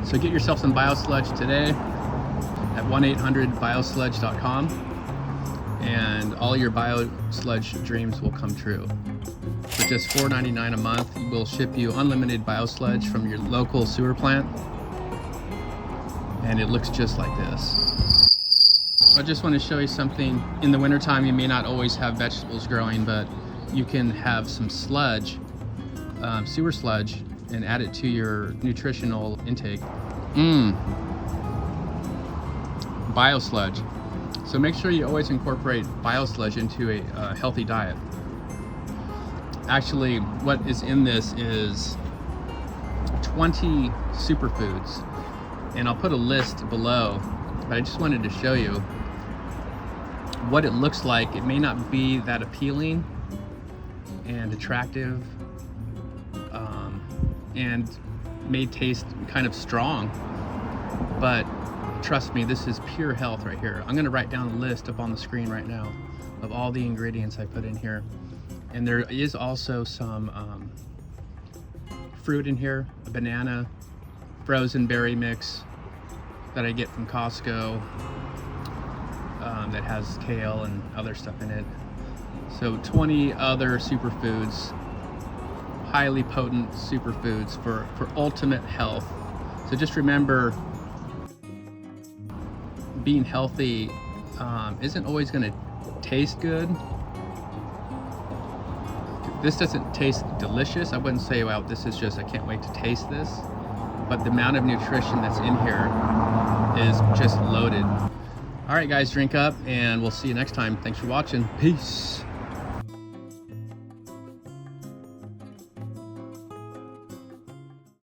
So get yourself some Bio-Sludge today at 1-800-biosludge.com, and all your Bio-Sludge dreams will come true. For just $4.99 a month, we'll ship you unlimited Bio-Sludge from your local sewer plant, and it looks just like this. I just want to show you something. In the wintertime, you may not always have vegetables growing, but you can have some sludge, sewer sludge, and add it to your nutritional intake. Bio-Sludge. So make sure you always incorporate Bio-Sludge into a healthy diet. Actually, what is in this is 20 superfoods, and I'll put a list below, but I just wanted to show you what it looks like. It may not be that appealing and attractive, and may taste kind of strong, but trust me, this is pure health right here. I'm going to write down a list up on the screen right now of all the ingredients I put in here. And there is also some fruit in here, a banana, frozen berry mix that I get from Costco, that has kale and other stuff in it. So 20 other superfoods, highly potent superfoods for ultimate health. So just remember, being healthy isn't always going to taste good. This doesn't taste delicious. I wouldn't say, wow, this is just, I can't wait to taste this. But the amount of nutrition that's in here is just loaded. All right, guys, drink up, and we'll see you next time. Thanks for watching. Peace.